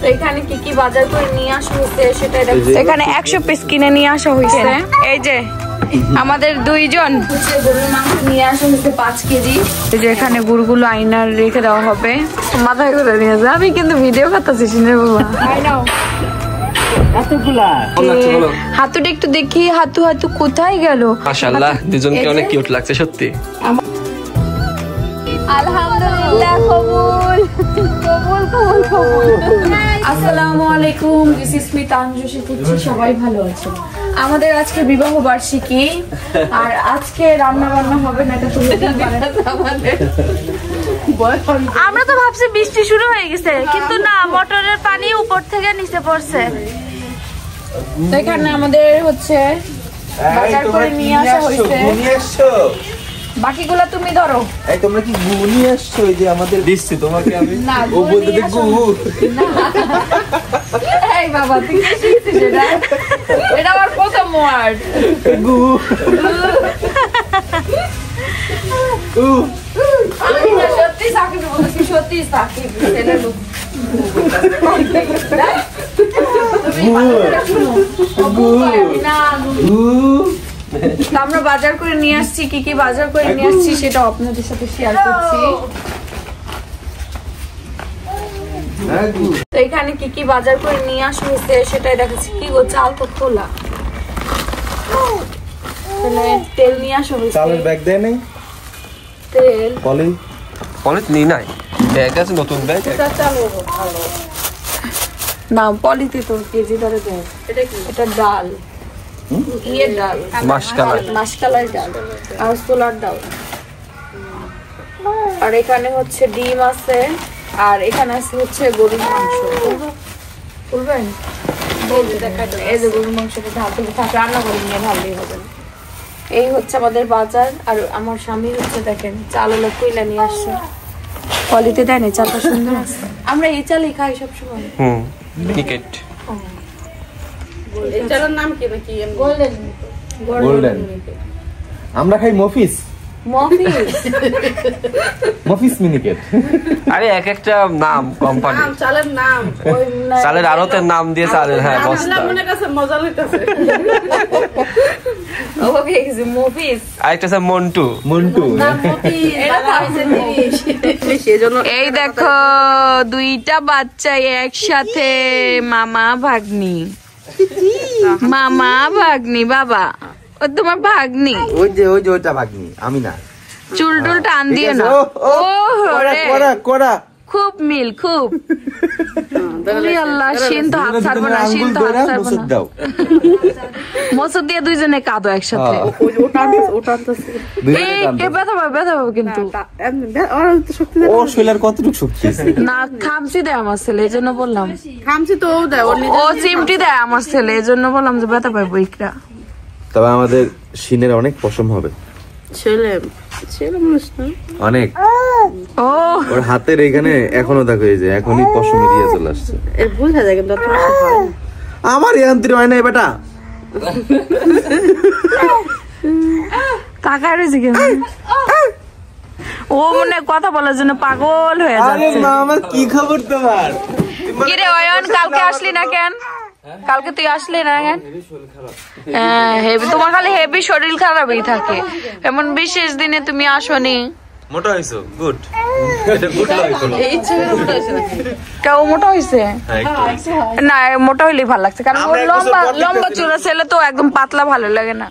তো এখানে কি কি বাজার করে নিয়ে আসা হয়েছে সেটাই দেখো। এখানে 100 পিস কিনে নিয়ে আসা হয়েছে। এই যে আমাদের দুইজন গরুর মাংস নিয়ে আসা হয়েছে 5 কেজি। এই যে এখানে গরুগুলো আইনার রেখে দেওয়া হবে। মাথায় করে নিয়ে আসে। আমি কিন্তু ভিডিও করতেছি শুনে বাবা। আই নাও হাতুটা একটু দেখি। হাতু হাতু কোথায় গেল? মাশাআল্লাহ দুজনকে অনেক কিউট লাগছে সত্যি। আলহামদুলিল্লাহ কবুল কবুল কবুল কবুল। আসসালামু আলাইকুম, দিস ইজ মি তানজুশি ফুচি। সবাই ভালো আছে? আমাদের আজকে বিবাহ বার্ষিকী আর আজকে রান্না বান্না হবে না, এটা তো আমাদের। আমরা তো ভাবছি বৃষ্টি শুরু হয়ে গেছে, কিন্তু না, মোটরের পানি উপর থেকে নিচে পড়ছে। তো এখানে আমাদের হচ্ছে বাজার করে নিয়ে আসা হয়েছে। বাকিগুলা তুমি ধরো। এই তোমরা কি গু নিয়ে আসছো? এই যে আমাদের দিচ্ছি তোমাকে আমি। ও বলতে দে গু। এই বাবা তুই কি শিখছিস এটা? এটা আমার প্রথম ওয়ার্ড। গু। উ। আমি না সত্যি সাকিব বলছি, সত্যি সাকিব। এটা লোক। আমরা বাজার করে নিয়ে আসছি। কি কি বাজার করে নিয়ে আসছি সেটা আপনাদের সাথে শেয়ার করছি। তো এখানে কি কি বাজার করে নিয়ে আসা হয়েছে সেটাই দেখাচ্ছি। কি গো, চাল তো খোলা। তেল নিয়ে আসা হয়েছে। চালের ব্যাগ দেয় নাই? তেল পলিথ নিয়ে নাই, ব্যাগ আছে নতুন ব্যাগ। না পলিতে তো কেজি ধরে দেয়। এটা ডাল, ইয়ের ডাল, মাসকালাই ডাল আর ছোলার ডাল। আর এখানে হচ্ছে ডিম আছে, আর এখানে আছে হচ্ছে গরুর মাংস। বুঝবেন? এই যে গরুর মাংসটা ঢালতে থাকে, রান্না করে নিয়ে ঢাললেই হবে। এই হচ্ছে আমাদের বাজার। আর আমার স্বামী হচ্ছে দেখেন চাল হলো কইলা নিয়ে আসছে। পলিতে দেয় না, চালটা সুন্দর আছে। আমরা এই চালই খাই সবসময়। মিনিকেট। এটার নাম কি নাকি? গোল্ডেন। আমরা খাই মফিস। মফিস মিনিকেট। আরে এক একটা নাম কোম্পানি, চালের নাম, চালের আড়তের নাম দিয়ে চালের। হ্যাঁ বস্তা। মনে কাছে মজা লইতাছে। ওকে কিছু মফিস। আরেকটা আছে মন্টু। না মফিস এটা হইছে জিনিস। সেজন্য এই দেখো দুইটা বাচ্চা একসাথে, মামা ভাগ্নি। মামা ভাগ্নি বাবা, ও তোমার ভাগ্নি। ওই যে ওইটা ভাগ্নি, আমি না। চুল টুল টান দিয়ে না। ও কোরা খুব মিল, খুব। আল্লাহ শিন তো হাত ছাড়বো না, শিন তো হাত ছাড়বো না। মসুদ দিয়ে দুইজনে কাঁদো একসাথে। ব্যথা পাবো কিন্তু। ও শৈলার কতটুকু শক্তি? না খামচি দেয় আমার ছেলে, এই জন্য বললাম। খামচি তো ও চিমটি দেয় আমার ছেলে, এই জন্য বললাম যে ব্যথা পাবো ইকরা। তবে আমাদের শিনের অনেক পশম হবে। অনেক। ও ওর হাতের এখানে এখনো দেখো, এই যে এখনই পশম এরিয়া চলে আসছে। বুঝা যায় কিন্তু আমার ইয়ান্ত্রিক হয় না বেটা। কাকার রয়েছে কেন? ও মনে কথা বলার জন্য পাগল হয়ে যাচ্ছে। আমার কি খবর তোমার? কিরে অয়ন, কালকে আসলি না কেন? কালকে তুই আসলি না কেন? হেভি, তোমার খালি হেভি শরীর খারাপই থাকে। এমন বিশেষ দিনে তুমি আসনি। মোটা হইছো, গুড। এটা গুড লাগছে। কেউ মোটা হইছে না? মোটা হইলে ভালো লাগছে, কারণ ওর লম্বা লম্বা চুলা ছেলে তো একদম পাতলা ভালো লাগে না।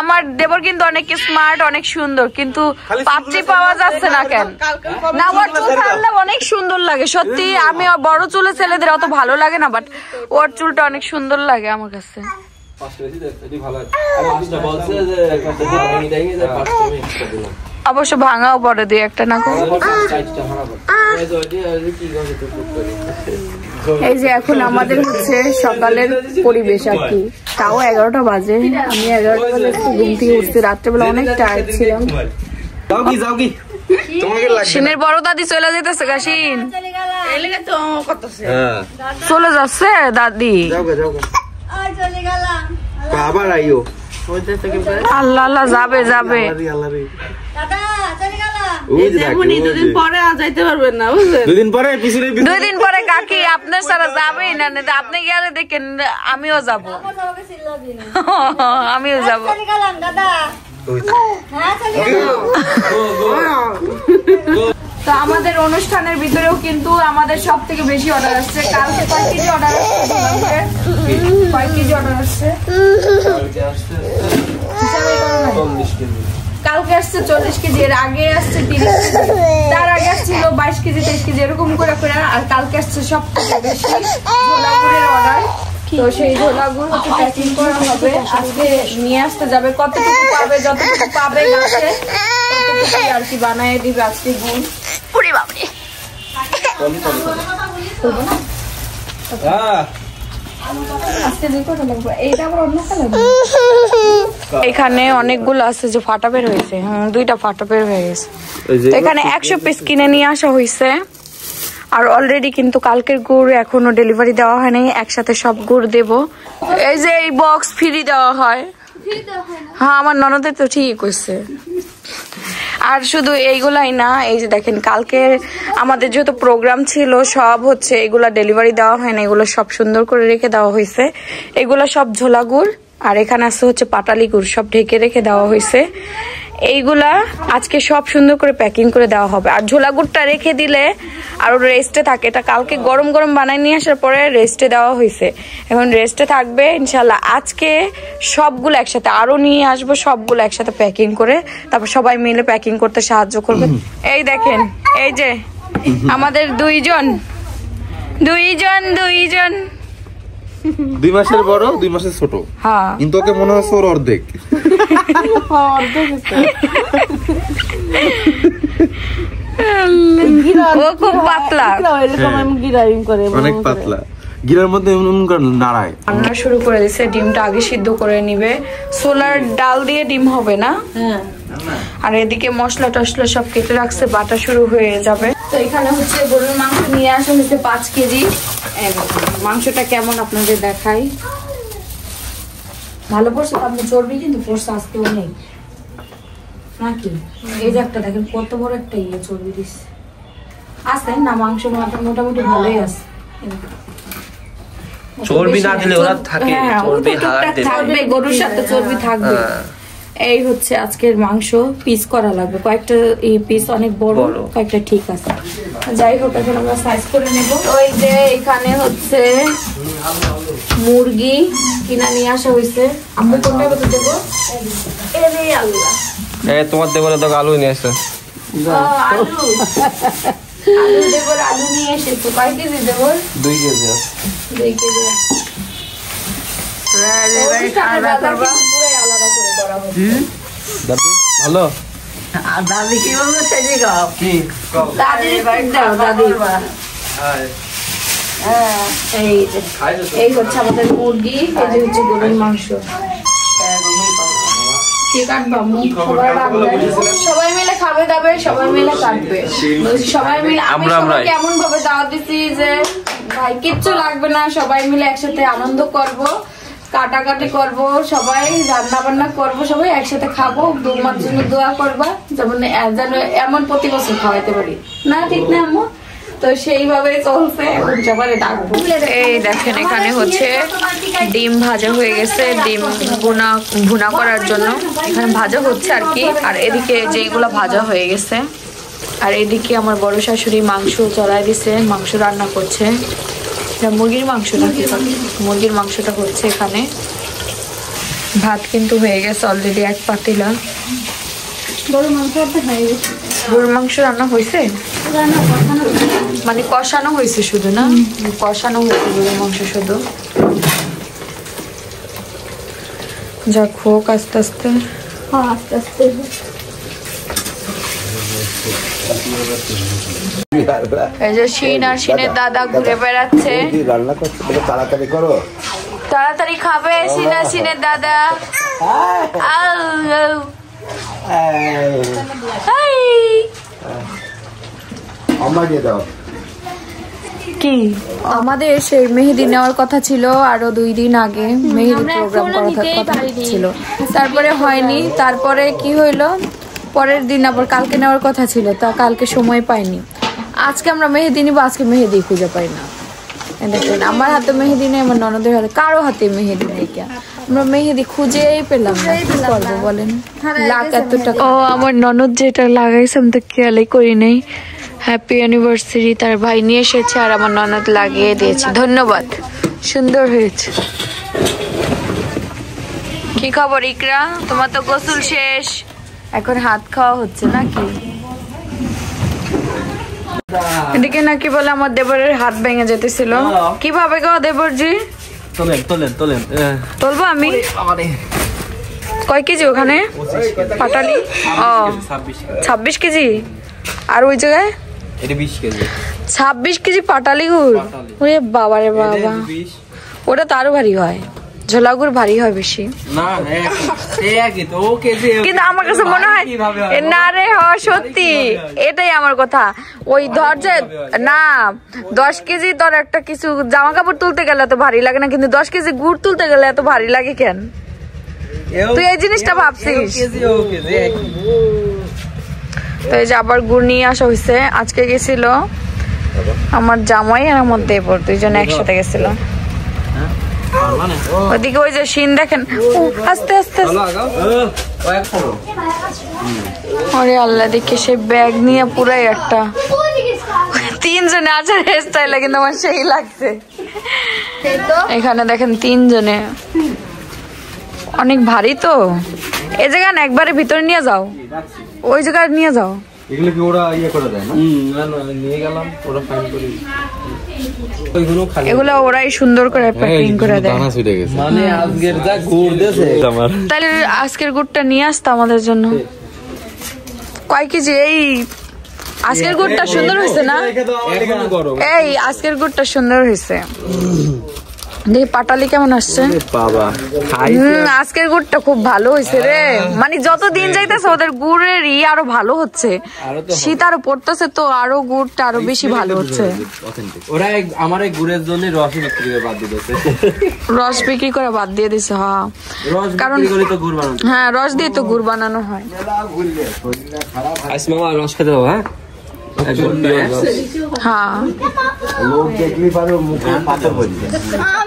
আমার দেবর কিন্তু অনেক স্মার্ট, অনেক সুন্দর, কিন্তু পাত্রী পাওয়া যাচ্ছে না কেন? না ওর চুল কাটলে অনেক সুন্দর লাগে সত্যি। আমি বড় চুলে ছেলেদের অত ভালো লাগে না, বাট ওর চুলটা অনেক সুন্দর লাগে আমার কাছে। অবশ্য ভাঙাও পরে দুই একটা না। এই যে এখন আমাদের হচ্ছে সকালের পরিবেশ আর কি, তাও 11টা বাজে। আমি 11টা বাজে ঘুম থেকে উঠতে, রাত্রেবেলা অনেক টায়ার্ড ছিলাম। শিনের বড় দাদি চলে যেতেছে। গাছিন চলে যাচ্ছে দাদি। আবার আইও। আল্লাহ আল্লাহ, যাবে যাবে। দুদিন পরে যাইতে পারবেন না বুঝলেন, দুদিন পরে পিছনে 2 দিন পরে কাকি আপনার সারা যাবেই না, আপনি গেলে দেখেন আমিও যাব, আমিও যাব। তো আমাদের অনুষ্ঠানের ভিতরেও কিন্তু আমাদের সব থেকে বেশি অর্ডার আসছে। কালকে কয় কেজি অর্ডার আসছে? কয় কেজি অর্ডার আসছে? কালকে আসছে 40 কেজি, এর আগে আসছে 30 কেজি, তার আগে আসছিল 22 কেজি 23 কেজি এরকম করে করে, আর কালকে আসছে সব থেকে বেশি ঝোলাগুড়ের অর্ডার। তো সেই ঝোলাগুড় হচ্ছে প্যাকিং করা হবে, আজকে নিয়ে আসতে যাবে। কতটুকু পাবে, যতটুকু পাবে গাছে ততটুকুই আর কি বানায় দিবে আজকে গুড়। পুরি বাবরে এখানে অনেকগুলো আছে যে ফাটা বের হয়েছে, 2টা ফাটা বের হয়ে গেছে। এখানে 100 পিস কিনে নিয়ে আসা হয়েছে, আর অলরেডি কিন্তু কালকের গুড় এখনো ডেলিভারি দেওয়া হয়নি, একসাথে সব গুড় দেব। এই যে এই বক্স ফ্রি দেওয়া হয়, হ্যাঁ আমার ননদের তো ঠিক কইছে। আর শুধু এইগুলাই না, এই যে দেখেন কালকে আমাদের যেহেতু প্রোগ্রাম ছিল সব হচ্ছে এগুলা ডেলিভারি দেওয়া হয় না, এগুলো সব সুন্দর করে রেখে দেওয়া হয়েছে। এগুলা সব ঝোলা গুড়, আর এখানে আছে হচ্ছে পাটালি গুড়, সব ঢেকে রেখে দেওয়া হয়েছে। এইগুলা আজকে সব সুন্দর করে প্যাকিং করে দেওয়া হবে। আর ঝোলা গুড়টা রেখে দিলে আর রেস্টে থাকে, এটা কালকে গরম গরম বানাই নিয়ে আসার পরে রেস্টে দেওয়া হয়েছে, এখন রেস্টে থাকবে ইনশাল্লাহ। আজকে সবগুলো একসাথে আরো নিয়ে আসবো, সবগুলো একসাথে প্যাকিং করে তারপর সবাই মিলে প্যাকিং করতে সাহায্য করবে। এই দেখেন, এই যে আমাদের দুইজন 2 মাসের বড় 2 মাসের ছোট, হ্যাঁ কিন্তু ওকে মনে হচ্ছে ওর অর্ধেক। ও খুব পাতলা, অনেক পাতলা, গিরার মধ্যে নাড়ায়। রান্না শুরু করে দিছে, ডিমটা আগে সিদ্ধ করে নিবে। সোলার ডাল দিয়ে ডিম হবে না, আর এদিকে মশলা টসলা সব কেটে রাখছে, বাটা শুরু হয়ে যাবে। তো এখানে হচ্ছে গরুর মাংস নিয়ে আসা হয়েছে 5 কেজি। মাংসটা কেমন আপনাদের দেখাই, ভালো পড়ছে, আপনি চর্বি কিন্তু পড়ছে আজকে অনেক নাকি। এই যে একটা দেখেন কত বড় একটা চর্বি দিচ্ছে, আসতে না মাংস মোটামুটি ভালোই আছে। চর্বি না দিলে ওরা থাকে, চর্বি থাকবে, গরুর সাথে চর্বি থাকবে। এই হচ্ছে আজকের মাংস, পিস করা লাগবে কয়েকটা, এই পিস অনেক বড়, কয়েকটা ঠিক আছে। যাই হোক এখন আমরা সাইজ করে নেব। ওই যে এখানে হচ্ছে মুরগি কিনা নিয়ে আসা হয়েছে। আমরা কোনটা কত দেবো? এরে আল্লাহ, তোমার দেবো না, তো আলু নিয়ে আসছে। আলু দেবো, আলু নিয়ে এসেছে। কয় কেজি দেবো? 2 কেজি। 2 কেজি। ভালো দাদি কি বলবো সেটাই খাও। এই হচ্ছে আমাদের মুরগি, এই যে হচ্ছে গরুর মাংস। সবাই মিলে খাবে দাবে, সবাই মিলে কাটবে, সবাই মিলে। আমরা কেমন ভাবে দাওয়াত দিচ্ছি যে ভাই কিচ্ছু লাগবে না, সবাই মিলে একসাথে আনন্দ করব, কাটাকাটি করব, সবাই রান্না বান্না করব, সবাই একসাথে খাবো, তোমার জন্য দোয়া করবা যেমন যেন এমন প্রতি বছর খাওয়াইতে পারি না, ঠিক না আম্মু? তো সেইভাবে চলছে, এখন সবাই ডাকবো। এই দেখেন এখানে হচ্ছে ডিম ভাজা হয়ে গেছে, ডিম ভুনা করার জন্য এখানে ভাজা হচ্ছে আর কি। আর এদিকে যেগুলো ভাজা হয়ে গেছে, আর এদিকে আমার বড় শাশুড়ি মাংস চড়াই দিছে, মাংস রান্না করছে। মুরগির মাংস নাকি? মুরগির মাংসটা হচ্ছে এখানে। ভাত কিন্তু হয়ে গেছে অলরেডি 1 পাতিলা। গরুর মাংস রান্না হয়েছে, মানে কষানো হয়েছে শুধু না? কষানো হয়েছে গরুর মাংস শুধু। যাক হোক আস্তে আস্তে, আস্তে আস্তে। এই যে শিন আর শিনের দাদা ঘুরে বেড়াচ্ছে। তাড়াতাড়ি করো, তাড়াতাড়ি খাবে শিন আর শিনের দাদা। কি আমাদের সেই মেহেদি নেওয়ার কথা ছিল আরো 2 দিন আগে, মেহেদি প্রোগ্রাম করার কথা ছিল, তারপরে হয়নি। তারপরে কি হইলো, পরের দিন আবার কালকে নেওয়ার কথা ছিল, তা কালকে সময় পাইনি। আজকে আমরা মেহেদি নিব, আজকে মেহেদি খুঁজে পাই না। দেখেন আমার হাতে মেহেদি নেই, আমার ননদের হাতে, কারো হাতে মেহেদি নেই। আমরা মেহেদি খুঁজেই পেলাম না, কি করবো বলেন? লাখ এত টাকা। ও আমার ননদ যেটা লাগাইছে আমি তো খেয়ালই করি নাই। হ্যাপি অ্যানিভার্সারি তার ভাই নিয়ে এসেছে আর আমার ননদ লাগিয়ে দিয়েছে। ধন্যবাদ, সুন্দর হয়েছে। কি খবর ইকরা, তোমার তো গোসল শেষ, এখন হাত খাওয়া হচ্ছে নাকি? এদিকে নাকি বলে আমার দেবরের হাত ভেঙে যেতেছিল। কিভাবে গো দেবরজি? তুলবো আমি। কয় কেজি ওখানে পাটালি? ও 26 কেজি। আর ওই জায়গায় 26 কেজি পাটালি গুড়। ওরে বাবা রে বাবা, ওটা তো আরো ভারী হয়, ঝোলা গুড় ভারী হয় বেশি। কিন্তু আমার কাছে মনে হয় না রে, সত্যি এটাই আমার কথা। ওই ধর যে না 10 কেজি ধর একটা কিছু জামা কাপড় তুলতে গেলে এত ভারী লাগে না, কিন্তু 10 কেজি গুড় তুলতে গেলে এত ভারী লাগে কেন? তুই এই জিনিসটা ভাবছিস? তো এই যে আবার গুড় নিয়ে আসা হয়েছে। আজকে গেছিল আমার জামাই আর আমার দেবর, দুইজনে একসাথে গেছিল। ওদিকে ওই যে সিন দেখেন, আস্তে আস্তে। আরে আল্লাহ, দেখে সে ব্যাগ নিয়ে পুরাই একটা 3 জনে আছে হেয়ার স্টাইলে, কিন্তু আমার সেই লাগছে। এখানে দেখেন 3 জনে, অনেক ভারী তো। এই জায়গা না একবারে ভিতরে নিয়ে যাও, ওই জায়গায় নিয়ে যাও। এগুলো কি ওরা ইয়ে করে দেয় না? নিয়ে গেলাম, ওরা ফাইন করে এগুলো ওরাই সুন্দর করে প্যাকিং করে দেয়। মানে আজকের যা গুড় দিয়েছে আমার, তাহলে আজকের গুড়টা নিয়ে আসতো আমাদের জন্য। কয় কেজি? এই আজকের গুড়টা সুন্দর হয়েছে না? এই আজকের গুড়টা সুন্দর হয়েছে। দেখি পাটালি কেমন আসছে। আজকের গুড়টা খুব ভালো হয়েছে রে, মানে যত দিন যাইতেছে ওদের গুড়ের আরো ভালো হচ্ছে। শীত আরো পড়তেছে তো আরো গুড়টা আরো বেশি ভালো হচ্ছে। ওরা আমার এই গুড়ের জন্য রস বিক্রি করে বাদ দিয়েছে। রস বিক্রি করে বাদ দিয়ে দিছে, হ্যাঁ, কারণ হ্যাঁ রস দিয়ে তো গুড় বানানো হয়। রস খেতে হবে। হ্যাঁ,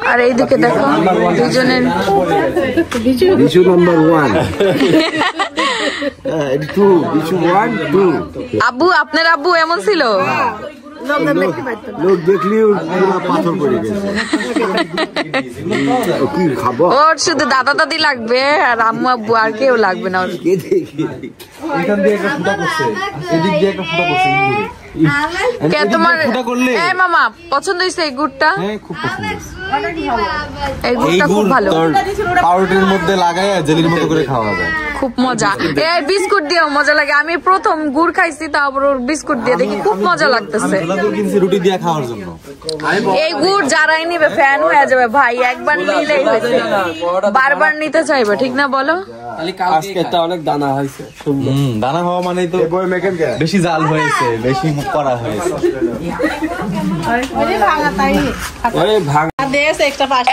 আর এইদিকে দেখো দুজনের আব্বু, আপনার আব্বু এমন ছিল? লোক দেখলি পাথর পড়ে গেছে। ওর শুধু দাদা দাদি লাগবে আর আম্মু আব্বু, আর কেউ লাগবে না। এখান দিয়ে একটা ফুটা করছে, এদিক দিয়ে একটা ফুটা করছে। কে তোমার এই মামা পছন্দ হয়েছে এই গুড়টা? হ্যাঁ, খুব পছন্দ। এই গুড়টা খুব ভালো, পাউরুটির মধ্যে লাগায় জেলির মতো করে খাওয়া যায়, খুব মজা। এই বিস্কুট দিয়েও মজা লাগে। আমি প্রথম গুড় খাইছি, তারপর ওর বিস্কুট দিয়ে দেখি খুব মজা লাগতেছে। রুটি দিয়ে খাওয়ার জন্য এই গুড় যারাই নিবে ফ্যান হয়ে যাবে ভাই, একবার নিলেই হয়েছে, বারবার নিতে চাইবে, ঠিক না বলো? আজকে অনেক দানা হয়েছে। দানা হওয়া মানে তো বেশি জাল হয়েছে, বেশি করা হয়েছে।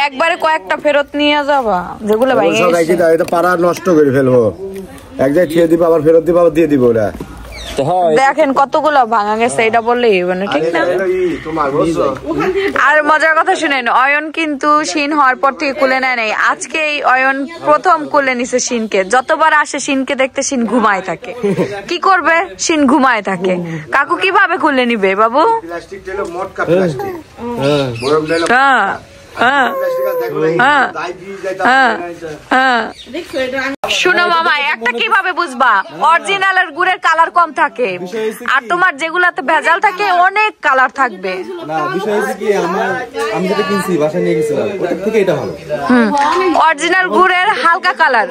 একবারে কয়েকটা ফেরত নিয়ে যাবা, যেগুলো পাড়া নষ্ট করে ফেলবো, এক জায়গায় খেয়ে দিবো, আবার ফেরত দিবো, আবার দিয়ে দিবো। ওরা দেখেন কতগুলো ভাঙা গেছে, এটা বললেই মানে ঠিক না। আর মজার কথা শুনেন, অয়ন কিন্তু শিন হওয়ার পর থেকে কুলে নেয় নাই। আজকে অয়ন প্রথম কুলে নিছে শিনকে। যতবার আসে শিনকে দেখতে শিন ঘুমায় থাকে। কি করবে? শিন ঘুমায় থাকে। কাকু কিভাবে কুলে নিবে বাবু? শুনো মামা, একটা কিভাবে বুঝবা অরিজিনাল আর গুড়ের কালার কম থাকে, আর তোমার যেগুলাতে ভেজাল থাকে অনেক কালার থাকবে। অরিজিনাল গুড়ের হালকা কালার,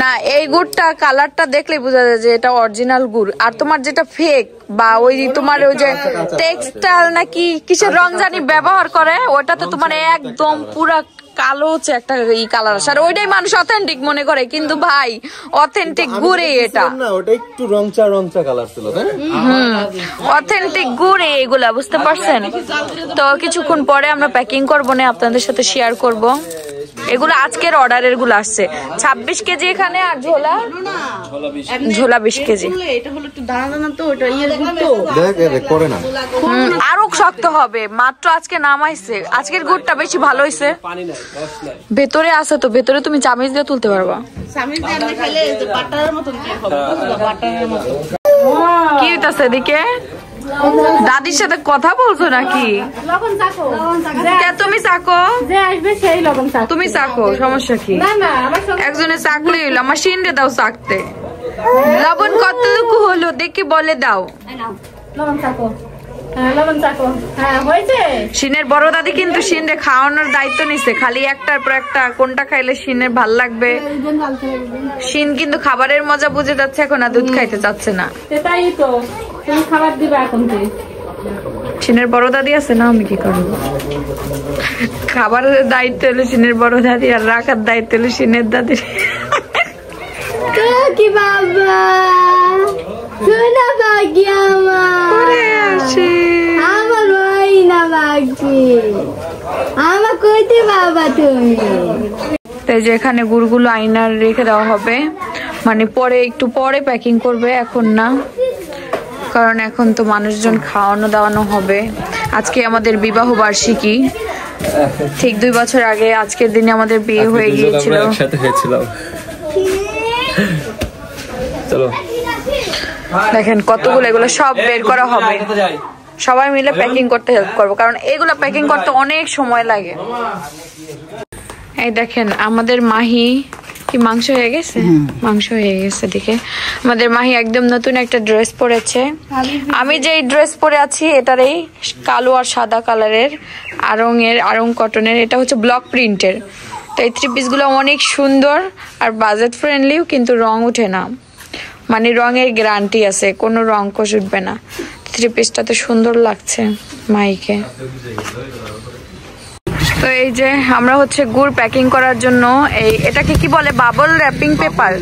না এই গুড়টা কালারটা দেখলেই বোঝা যায় যে এটা অরিজিনাল গুড়। আর তোমার যেটা ফেক বা ওই তোমার ওই যে টেক্সটাইল নাকি কিসের রং জানি ব্যবহার করে, ওটাতে তোমার একদম পুরা কালো হচ্ছে একটা কালার আসে, আর ওইটাই মানুষ অথেন্টিক মনে করে। কিন্তু ভাই অথেন্টিক গুড়ে এটা, ওটা একটু রংচা রংচা কালার ছিল, অথেন্টিক গুড়ে এগুলা, বুঝতে পারছেন তো? কিছুক্ষণ পরে আমরা প্যাকিং করবো না, আপনাদের সাথে শেয়ার করব। এগুলো আজকের অর্ডারের গুলো আসছে 26 কেজি এখানে, আর ঝোলা 20 কেজি। এটা হলো একটু দানা দানা তো, ওটা ইয়ের গুঁড়ো দেখ করে না আরো শক্ত হবে, মাত্র আজকে নামাইছে। আজকের গুড়টা বেশি ভালো হয়েছে। ভেতরে আছে তো, ভেতরে তুমি চামচ দিয়ে তুলতে পারবা। চামচ দিয়ে আমরা খেলে বাটারের মতন কেক হবে, বাটারের মতন। কি হইতাছে এদিকে? দাদির সাথে কথা বলছো নাকি? লবণ চাকো, তুমি চাকো, যে আসবে সেই লবণ চাকো। তুমি চাকো, সমস্যা কি? না না, আমার সঙ্গে একজনে চাকলে হইলো, আমার সিন্ডে দাও চাকতে। লবণ কতটুকু হলো দেখি বলে দাও। লবণ চাকো, হ্যাঁ লবণ চাকো, হ্যাঁ হয়েছে। সিনের বড় দাদি কিন্তু সিনরে খাওয়ানোর দায়িত্ব নিছে, খালি একটার পর একটা কোনটা খাইলে সিনের ভাল লাগবে। সিন কিন্তু খাবারের মজা বুঝে যাচ্ছে এখন, আর দুধ খাইতে চাচ্ছে না। সেটাই তো, তুমি খাবার দিবা এখন থেকে। সিনের বড় দাদি আছে না, আমি কি করবো? খাবারের দায়িত্ব হলো সিনের বড় দাদি, আর রাখার দায়িত্ব হলো সিনের দাদির। কি বাবা, সোনা বাকি আমার, আমার ওই না বাকি, আমার কইতে বাবা তুমি। তাই যে এখানে গুড়গুলো আইনার রেখে দেওয়া হবে, মানে পরে একটু পরে প্যাকিং করবে, এখন না, কারণ এখন তো মানুষজন খাওয়ানো দাওয়ানো হবে। আজকে আমাদের বিবাহ বার্ষিকী, ঠিক 2 বছর আগে আজকের দিনে আমাদের বিয়ে হয়ে গিয়েছিল। একসাথে হয়েছিলাম। চলো দেখেন কতগুলো, এগুলো সব বের করা হবে, সবাই মিলে প্যাকিং করতে হেল্প করবো, কারণ এগুলো প্যাকিং করতে অনেক সময় লাগে। এই দেখেন আমাদের মাহি কি মাংস হয়ে গেছে, মাংস হয়ে গেছে। দেখে আমাদের মাহি একদম নতুন একটা ড্রেস পরেছে। আমি যেই ড্রেস পরে আছি এটার এই কালো আর সাদা কালারের আরং কটনের, এটা হচ্ছে ব্লক প্রিন্টের। তো এই 3 পিসগুলো অনেক সুন্দর আর বাজেট ফ্রেন্ডলিও, কিন্তু রং উঠে না, মানে রঙের গ্যারান্টি আছে, কোনো রং কোষ উঠবে না। 3 পিসটাতে সুন্দর লাগছে মাইকে। তো এই যে আমরা হচ্ছে গুড় প্যাকিং করার জন্য এটাকে কি বলে, বাবল র্যাপিং পেপার,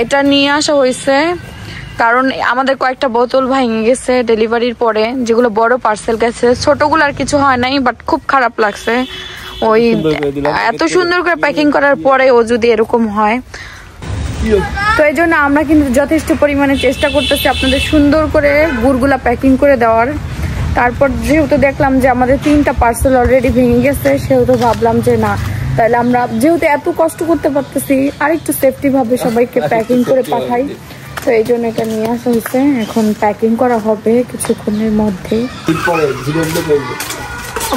এটা নিয়ে আসা হয়েছে, কারণ আমাদের কয়েকটা বোতল ভেঙে গেছে ডেলিভারির পরে, যেগুলো বড় পার্সেল গেছে, ছোটগুলো আর কিছু হয় নাই, বাট খুব খারাপ লাগছে। ওই এত সুন্দর করে প্যাকিং করার পরে ও যদি এরকম হয়, তো এই জন্য আমরা কিন্তু যথেষ্ট পরিমাণে চেষ্টা করতেছি আপনাদের সুন্দর করে গুড়গুলা প্যাকিং করে দেওয়ার। তারপর যেহেতু দেখলাম যে আমাদের 3টা পার্সেল অলরেডি ভেঙে গেছে, সেহেতু ভাবলাম যে না, তাহলে আমরা যেহেতু এত কষ্ট করতে পারতেছি আর একটু সেফটি ভাবে সবাইকে প্যাকিং করে পাঠাই। তো এই জন্য এটা নিয়ে আসা হয়েছে, এখন প্যাকিং করা হবে কিছুক্ষণের মধ্যে।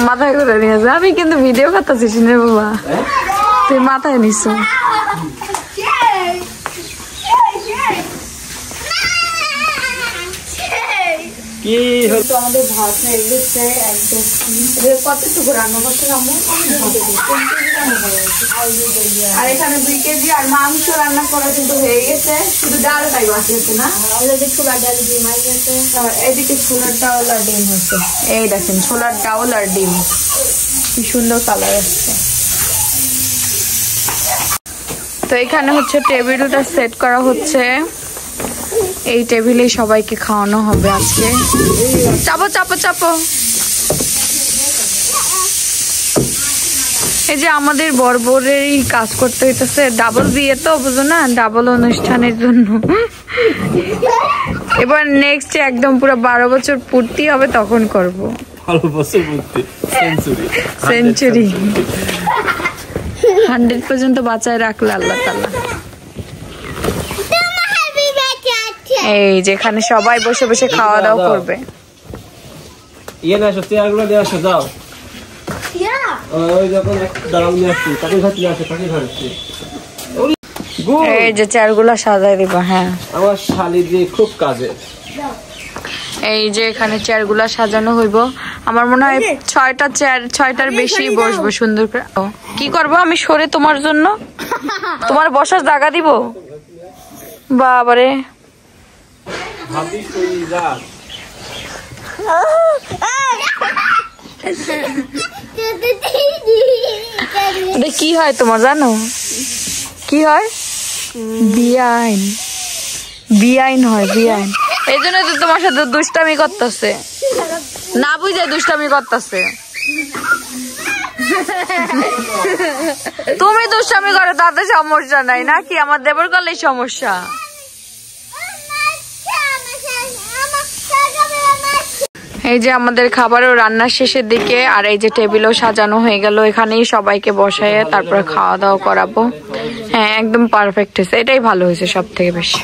মাথায় করে নিয়ে আসবে, আমি কিন্তু ভিডিও করতেছি শুনে বাবা, তুই মাথায় নিস। কি তো আমাদের ভাত হয়ে গেছে একদম। কতটুকু রান্না করতে আর এখানে 2 কেজি আর মাংস রান্না করা কিন্তু হয়ে গেছে, শুধু ডালটাই বাকি আছে না। ছোলার ডাল ডিম আর গেছে, এদিকে ছোলার ডাল আর ডিম হচ্ছে। এই দেখেন ছোলার ডাল আর ডিম, কি সুন্দর কালার আসছে। তো এখানে হচ্ছে টেবিলটা সেট করা হচ্ছে, এই টেবিলে সবাইকে খাওয়ানো হবে আজকে। চাপো চাপো চাপো। এই যে আমাদের বর্বরেরই কাজ করতে হইতেছে, ডাবল বিয়ে তো বুঝো না, ডাবল অনুষ্ঠানের জন্য। এবার নেক্সট একদম পুরো 12 বছর পূর্তি হবে, তখন করব। 12 বছর পূর্তি, সেঞ্চুরি 100 পর্যন্ত বাঁচায় রাখলে আল্লাহ তাআলা। এই যেখানে সবাই বসে বসে খাওয়া দাওয়া করবে। ইয়ে না সত্যি আগুলো দিয়ে আসো, যাও। ওই যখন দাঁড়াও নিয়ে আসছি, তাকে ঘাট নিয়ে আসে, তাকে ঘাটছি। এই যে চেয়ারগুলো সাজাই দিবা। হ্যাঁ, আমার শালি দিয়ে খুব কাজে। এই যে এখানে চেয়ারগুলো সাজানো হইব, আমার মনে হয় 6টা চেয়ার, 6টার বেশি বসবো সুন্দর করে। কি করবো আমি সরে তোমার জন্য? তোমার বসার জায়গা দিব? বাবারে, কি হয় তোমার জানো? কি হয়? বিআইন, বিআইন হয়, বিআইন। এই জন্য তো তোমার সাথে দুষ্টামি করতেছে, না বুঝে দুষ্টামি করতেছে। তুমি দুষ্টামি করো তাতে সমস্যা নাই নাকি, আমার দেবর করলেই সমস্যা। এই যে আমাদের খাবারও রান্নার শেষের দিকে, আর এই যে টেবিলও সাজানো হয়ে গেল, এখানেই সবাইকে বসায় তারপর খাওয়া দাওয়া করাবো। হ্যাঁ একদম পারফেক্ট হয়েছে, এটাই ভালো হয়েছে সব থেকে বেশি।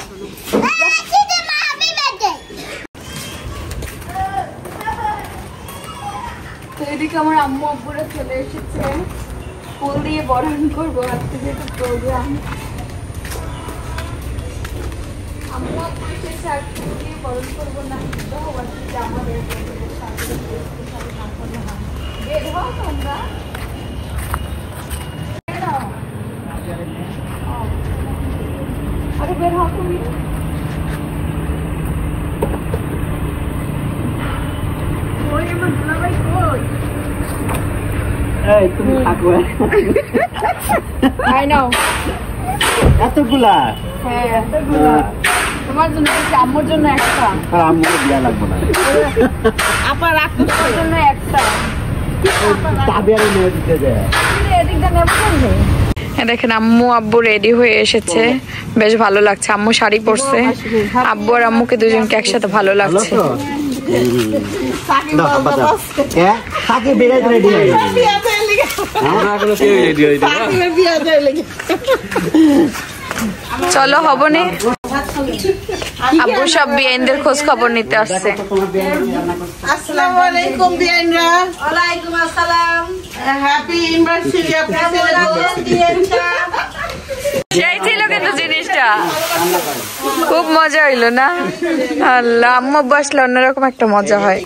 তো এদিকে আমার আম্মু আব্বুরা চলে এসেছে, ফুল দিয়ে বরণ করবো আজকে যেহেতু প্রোগ্রাম। আম্মু আব্বু এসেছে আর ফুল দিয়ে বরণ করবো না, আমাদের বের হও তোমরা, আরে বের হও তুমি। তুমি থাকো এতগুলা। হ্যাঁ এতগুলা তোমার জন্য, আম্মুর জন্য একটা, আম্মুকে দেয়া লাগবে না। আপনার রাখতে জন্য একটা। দেখেন আম্মু আব্বু রেডি হয়ে এসেছে, বেশ ভালো লাগছে। আম্মু শাড়ি পরছে, আব্বু আর আম্মুকে দুজনকে একসাথে ভালো লাগছে। চলো হব নি, আব্বু সব বিয়াইনদের খোঁজ খবর নিতে আসছে। আসসালামু আলাইকুম বিয়াইনরা। ওয়ালাইকুম আসসালাম। হ্যাপি ইউনিভার্সিটি সেই ছিল কিন্তু জিনিসটা খুব মজা হইলো না? আল্লাহ, আম্মু বসলে অন্যরকম একটা মজা হয়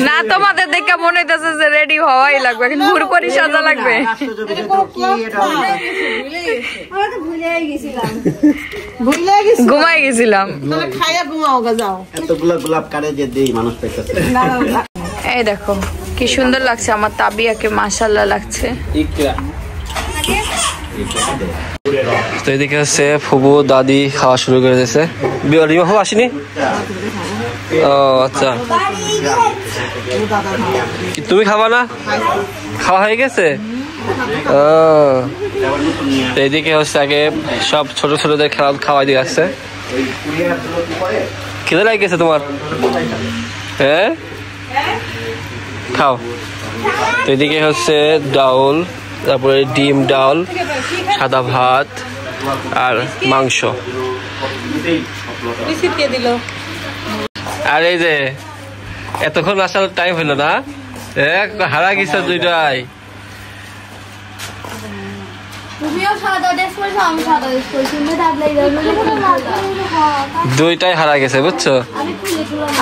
না? তোমাদের দেখে মনে হইতেছে যে রেডি হওয়াই লাগবে, এখন পুরোপুরি সাজা লাগবে। ঘুমাই গেছিলাম। এই দেখো কি সুন্দর লাগছে আমার তাবিয়াকে, মাশাআল্লাহ লাগছে। তো এদিকে হচ্ছে ফুবু দাদি খাওয়া শুরু করে দিয়েছে। রিমা ফুবু আসেনি? ও আচ্ছা, তুমি খাবা না? খাওয়া হয়ে গেছে? ও এইদিকে হচ্ছে আগে সব ছোট ছোটদের খাওয়াই দিয়ে আসছে। খিদে লাগে গেছে তোমার? হ্যাঁ খাও। তো এদিকে হচ্ছে ডাউল, তারপরে ডিম ডাল, সাদা ভাত আর মাংস। আর এই যে এতক্ষণ আসার টাইম হলো না, হারা গেছে দুইটাই। দুইটাই হারা গেছে বুঝছো।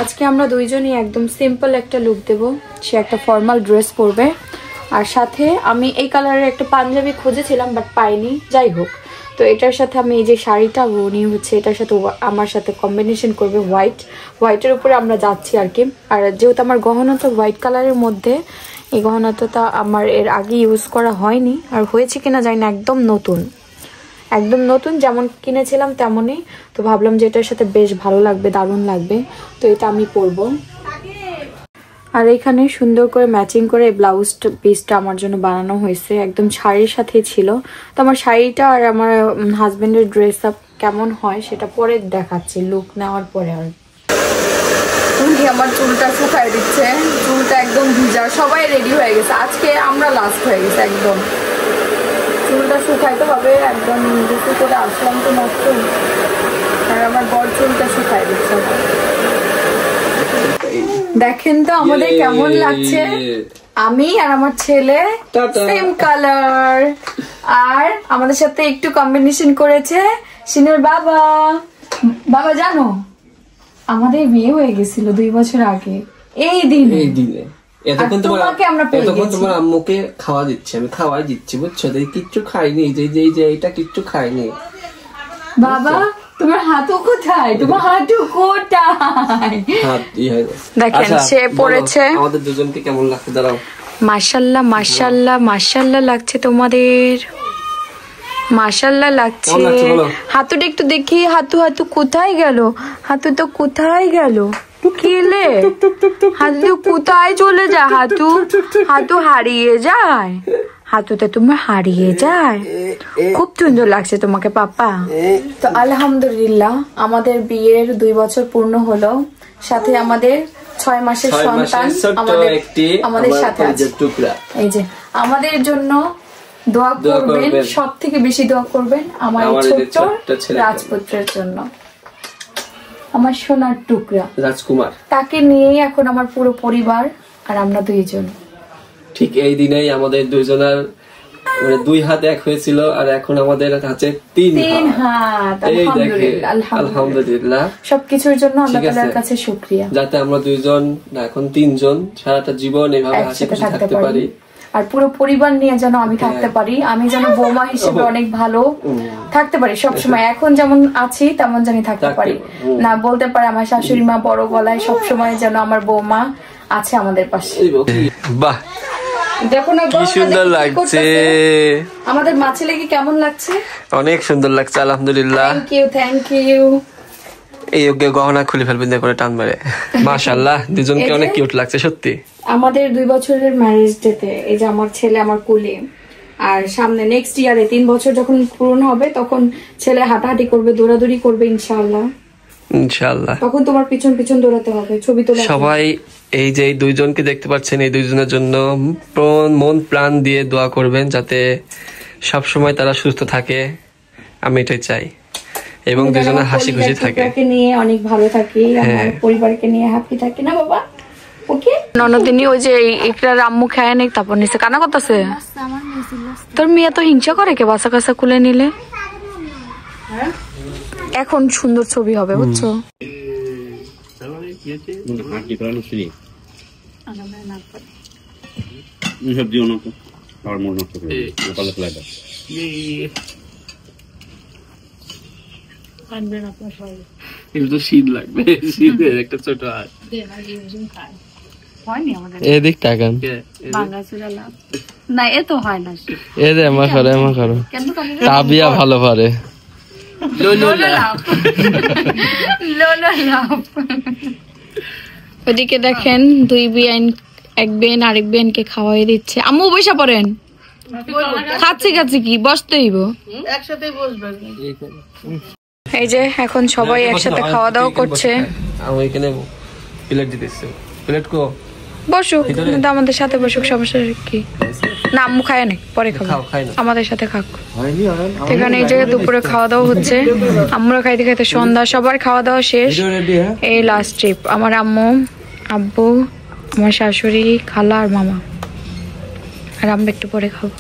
আজকে আমরা দুইজনই একদম সিম্পল একটা লুক দেব। সে একটা ফর্মাল ড্রেস পরবে, আর সাথে আমি এই কালারের একটা পাঞ্জাবি খুঁজেছিলাম বাট পাইনি। যাই হোক, তো এটার সাথে আমি এই যে শাড়িটা উনি হচ্ছে এটার সাথে আমার সাথে কম্বিনেশন করবে, হোয়াইটের উপরে আমরা যাচ্ছি আর কি। আর যেহেতু আমার গহনাটা হোয়াইট কালারের মধ্যে, এই গহনাটা আমার এর আগে ইউজ করা হয়নি, আর হয়েছে কিনা জানি না, একদম নতুন যেমন কিনেছিলাম তেমনই। তো ভাবলাম যে এটার সাথে বেশ ভালো লাগবে, দারুণ লাগবে, তো এটা আমি পরবো। আর এখানে সুন্দর করে ম্যাচিং করে ব্লাউজ পিসটা আমার জন্য বানানো হয়েছে, একদম শাড়ির সাথেই ছিল। তো আমার শাড়িটা আর আমার হাজবেন্ডের ড্রেস আপ কেমন হয় সেটা পরে দেখাচ্ছি, লুক নেওয়ার পরে। আর আমার চুলটা শুকাই দিচ্ছে, চুলটা একদম ভিজা, সবাই রেডি হয়ে গেছে, আজকে আমরা লাস্ট হয়ে গেছে একদম। চুলটা শুকাইতে হবে, একদম দুটো করে আসলাম তো নষ্ট, আর আমার বড় চুলটা শুকাই দিচ্ছে। দেখেন তো আমাদের কেমন লাগছে, আমি আর আমার ছেলে সেম কালার। আর আমাদের সাথে একটু কম্বিনেশন করেছে সিনের বাবা। বাবা জানো আমাদের বিয়ে হয়ে গেছিল 2 বছর আগে এই দিনে। এতক্ষণ তোমার আম্মুকে খাওয়া দিচ্ছে, আমি খাওয়াই দিচ্ছি বুঝছো, কিচ্ছু খাইনি, যে এটা কিচ্ছু খাইনি। বাবা তোমার হাঁটু কোথায়? তোমার হাঁটু কোথায়? দেখেন সে পড়েছে। আমাদের দুজনকে কেমন লাগছে দাঁড়াও। মাশাআল্লাহ মাশাআল্লাহ মাশাআল্লাহ লাগছে তোমাদের, মাশাআল্লাহ লাগছে। হাতুটা একটু দেখি, হাতু কোথায় গেল? হাতু তো কোথায় গেল? কেলে হাতু কোথায় চলে যায়? হাতু হারিয়ে যায়। হাতুতে তুমি হারিয়ে যায়। খুব সুন্দর লাগছে তোমাকে পাপা। তো আলহামদুলিল্লাহ আমাদের বিয়ের 2 বছর পূর্ণ হলো, সাথে আমাদের 6 মাসের সন্তান আমাদের সাথে আছে। এই যে আমাদের জন্য দোয়া করবেন, সব থেকে বেশি দোয়া করবেন আমার ছোট্ট রাজপুত্রের জন্য, আমার সোনার টুকরা রাজকুমার। তাকে নিয়েই এখন আমার পুরো পরিবার আর আমরা 2 জন। ঠিক এই দিনেই আমাদের 2 জনের মানে 2 হাত এক হয়েছিল, আর এখন আমাদের আছে 3 হাত। আলহামদুলিল্লাহ সবকিছুর জন্য আল্লাহ তাআলার কাছে শুকরিয়া, যাতে আমরা 2 জন না এখন 3 জন সারাটা জীবন এভাবে হাসি খুশি থাকতে পারি, আর পুরো পরিবার নিয়ে যেন আমি থাকতে পারি। আমি যেন বৌমা হিসেবে অনেক ভালো থাকতে পারি সবসময়, এখন যেমন আছি তেমন জানি থাকতে পারি না, বলতে পারে আমার শাশুড়ি মা বড় গলায় সবসময় যেন আমার বৌমা আছে আমাদের পাশে। বাহ, দেখো না কি সুন্দর লাগছে। আমাদের মা ছেলেকে কেমন লাগছে? অনেক সুন্দর লাগছে আলহামদুলিল্লাহ। Thank you. এই গহনা খুলে ফেলবেন করে টান মারে। মাশাআল্লাহ, দুজনকে অনেক কিউট লাগছে সত্যি। আমাদের 2 বছরের ম্যারেজ ডেতে এই যে আমার ছেলে আমার কোলে, আর সামনে নেক্সট ইয়ারে 3 বছর যখন পূরণ হবে তখন ছেলে হাঁটাহাঁটি করবে, দৌড়াদৌড়ি করবে ইনশাআল্লাহ। তখন তোমার পিছন পিছন দৌড়াতে হবে, ছবি তোলা। সবাই এই যে 2 জনকে দেখতে পাচ্ছেন, এই 2 জনের জন্য মন প্রাণ দিয়ে দোয়া করবেন যাতে সব সময় তারা সুস্থ থাকে, আমি এটাই চাই, এবং 2 জনে হাসি খুশি থাকে, নিয়ে অনেক ভালো থাকি, আমার পরিবারকে নিয়ে হ্যাপি থাকি না বাবা। ওকে ননদিনী ওই যে ইকরার আম্মু খায় নেই, তারপর নিচে কান্না করতেছে। তোর মেয়ে তো হিংসা করে কে বাসা কাসা খুলে নিলে। এখন সুন্দর ছবি হবে বুঝছো। শীত লাগবে, শীতের একটা ছোট হাত এদিক তাকান না, এ তো হয় না। এ দে মা করে তাবিয়া ভালো পারে। ওদিকে দেখেন 2 বিয়ান, এক বেন আরেক বেনকে খাওয়াই দিচ্ছে। আম্মু বসে পড়েন, খাচ্ছি কি বসতে হইব, একসাথে বসবেন। এই যে এখন সবাই একসাথে খাওয়া দাওয়া করছে। আমি এখানে প্লেট দিতেছি, প্লেট কো বসুক, কিন্তু আমাদের সাথে বসুক, সমস্যা কি না। আম্মু খায় না, পরে খাবো, আমাদের সাথে খাক। এখানে এই জায়গায় দুপুরে খাওয়া দাওয়া হচ্ছে, আমরা খাইতে খাইতে সন্ধ্যা, সবার খাওয়া দাওয়া শেষ। এই লাস্ট ট্রিপ আমার আম্মু, আব্বু, আমার শাশুড়ি, খালা আর মামা, আর আমরা একটু পরে খাবো।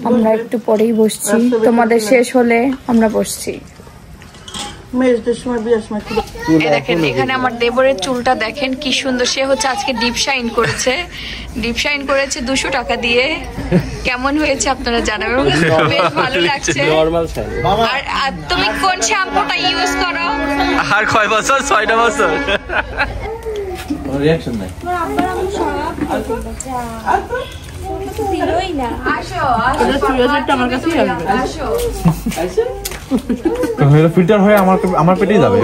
আমরা একটু পরেই বসছি, তোমাদের শেষ হলে আমরা বসছি। দেখেন এখানে আমার দেবরের চুলটা দেখেন কি সুন্দর, সে হচ্ছে আজকে ডিপ শাইন করেছে 200 টাকা দিয়ে। কেমন হয়েছে আপনারা জানাবেন, বেশ ভালো লাগছে। আর তুমি কোন শ্যাম্পুটা ইউজ করো? আর কয় বছর? 6টা বছর। রিঅ্যাকশন নাই। ফিল্টার হয়ে আমার পেটেই যাবে।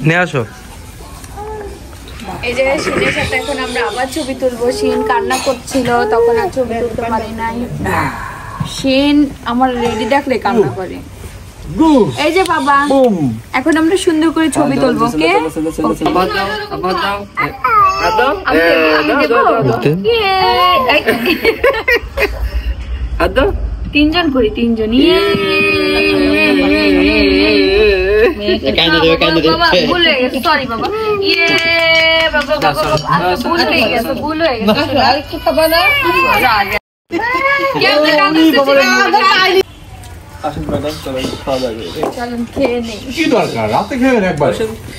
নিয়ে আসো। এই যে শিনের সাথে এখন আমরা আবার ছবি তুলবো। শিন কান্না করছিল, তখন আর ছবি তুলতে পারি নাই। শিন আমার রেডি দেখলে কান্না করে। এই যে বাবা, এখন আমরা সুন্দর করে ছবি তুলবো। কে? তিনজন করি, 3 জন। ভুল হয়ে গেছে, সরি বাবা। ভুল হয়ে গেছে, ভুল হয়ে গেছে।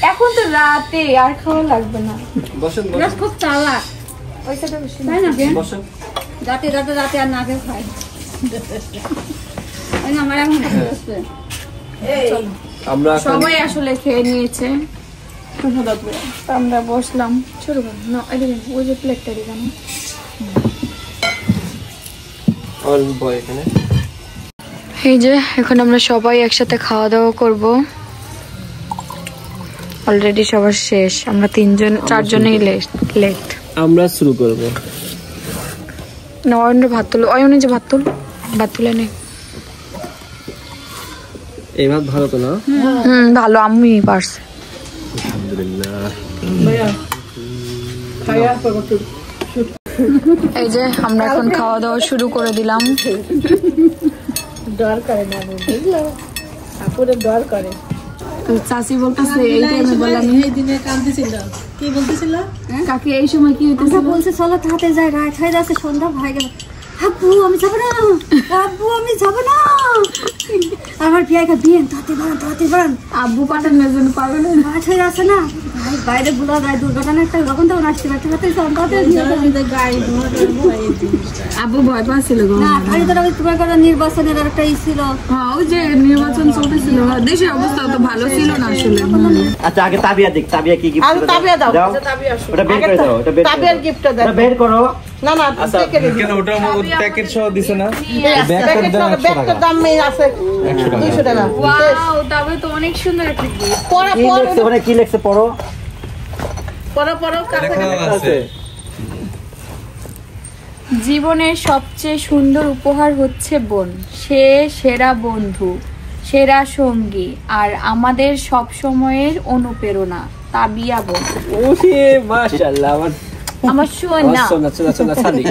এখন তো রাতে আর খাওয়া লাগবে না। খুব চালাক, ওই সাথে রাতে রাতে রাতে আর না খেয়ে খাই। আমার এখন সবাই আসলে খেয়ে নিয়েছে, আমরা বসলাম। ছোট না ওই যে প্লেটটা দিলাম। আমার বয় এখানে। এই যে এখন আমরা সবাই একসাথে খাওয়া দাওয়া করব। অলরেডি সবার শেষ, আমরা 4জনেই লেট। আমরা শুরু করব। নরেন্দ্র ভাত তুল, অয়নে যে ভাত তুলে নে। এই ভাত ভালো তো না? ভালো, আমি পারছি। এই যে আমরা এখন খাওয়া দাওয়া শুরু করে দিলাম। ডর করে না বুঝলো, আপুরে ডর করে। চাচি বলতেছে এই টাইমে বললাম এই দিনে কাঁদতেছিল, কি বলতেছিল? কাকি এই সময় কি হইতেছে? বলছে চলো তাতে যাই, রাত হয়ে যাচ্ছে, সন্ধ্যা হয়ে গেল। আব্বু আমি যাবো না, আব্বু আমি যাবো না। আমার বিয়াকে বিয়ে তাতে বান আব্বু পাঠানোর জন্য পাবে না, রাত হয়ে যাচ্ছে না। ভাই বাইরে বুলা যায়, দুর্ঘটনা একটা যখন তখন আসতে পারতে আব্বু ভয় পাচ্ছিল গো। না খালি তোরা তোমার করা নির্বাচনের একটা ই ছিল। হ্যাঁ ওই যে নির্বাচন চলতেছিল, দেশের অবস্থা তো ভালো ছিল না আসলে। আচ্ছা আগে তাবিয়া দেখ, তাবিয়া কি গিফট? আচ্ছা তাবিয়া দাও, দাও। ওটা বের করে দাও, ওটা বের করে তাবিয়ার গিফটটা দাও। ওটা বের করো। না না দেখে দিই। কেন ওটা প্যাকেট সহ দিছে না? ব্যাগটার দাম আছে 200 টাকা। ওয়াও, তবে তো অনেক সুন্দর একটা gift। পরে কি লেখছে ওখানে, কি লেখছে পড়ো। পরে কাছে আছে। জীবনের সবচেয়ে সুন্দর উপহার হচ্ছে বোন। সে সেরা বন্ধু, সেরা সঙ্গী আর আমাদের সব সময়ের অনুপ্রেরণা। তাবিয়া বোন। ওরে মাশাআল্লাহ, আমার সোনা, সোনা ছালি।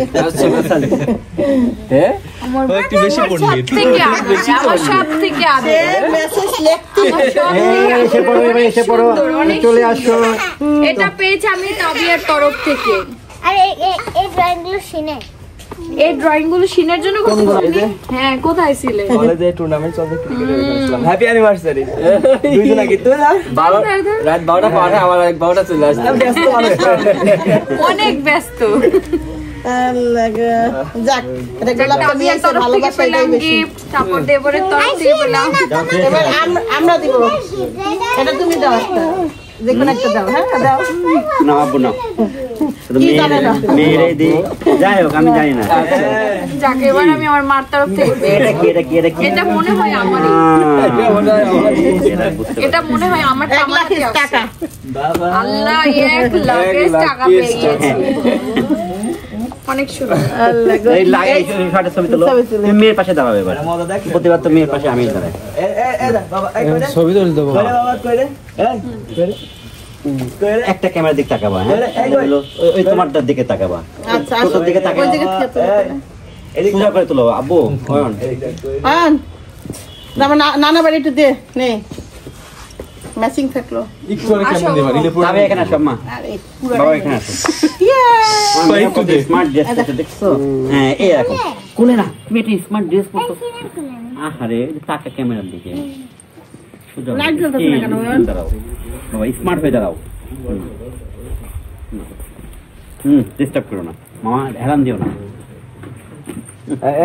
হ্যাঁ আমার একটু বেশি পণ্ডিত। আমার সব থেকে আদর। মেসেজ লিখতে এসে পড়ো, এবার এসে পড়ো, চলে আসো। এটা পেয়েছি আমি তাবিয়ার তরফ থেকে। আরে এই ড্রয়িংগুলো সিনে, এই ড্রয়িং গুলো সিনের জন্য হ্যাঁ, কোথায় ছিলে? কলেজে টুর্নামেন্ট চলছে, ক্রিকেটের খেলছিলাম। Happy anniversary. দুইজন আগে তো না রাত 12টা পরে আমার 12টা চলে আসছে। ব্যস্ত অনেক ব্যস্ত। যাক, এটা গোলাপটা নিয়ে এসে ভালোবাসা এটাই বেশি। গিফট, তারপর দেবরের তরফ থেকে পেলাম। এবার আমরা দিব, এটা তুমি দাও একটা, দেখুন একটা দাও। হ্যাঁ দাও। না আব্বু না, কি জানে না? মেয়েরে দি, যাই হোক আমি জানি না। যাকে এবার আমি আমার মার তরফ থেকে এটা কি, এটা কি, এটা কি? এটা মনে হয় আমারই, এটা মনে হয় আমার 1 লাখ টাকা। আল্লাহ 1 লাখ টাকা পেয়ে গেছি। অনেক সুন্দর। এই লাগে শর্টের ছবি তোলো, তুমি মেয়ের পাশে দাঁড়াবে এবার। প্রতিবার তো মেয়ের পাশে আমি দাঁড়াই। ছবি তুলে দেবো। একটা ক্যামেরার দিকে তাকাবা, হ্যাঁ ওই তোমারটার দিকে তাকাবা, আচ্ছা ছোটোর দিকে তাকাবা, ওই দিকে থেকে সোজা করে তোলো। আব্বু অয়ন আমার নানা বাড়ি একটু দে নে, ম্যাচিং থাকলো। তবে এখানে আসো মা, বাবা এখানে আসো। স্মার্ট ড্রেস পরতে দেখছো? হ্যাঁ এই দেখো, কোলে না তুমি একটা স্মার্ট ড্রেস পরছো। আহারে তাকা ক্যামেরার দিকে, লাইট জ্বলতেছে না কেন? দাঁড়াও বাবা, স্মার্ট হয়ে দাঁড়াও। ডিস্টার্ব করো না মামা, হেরান দিও না।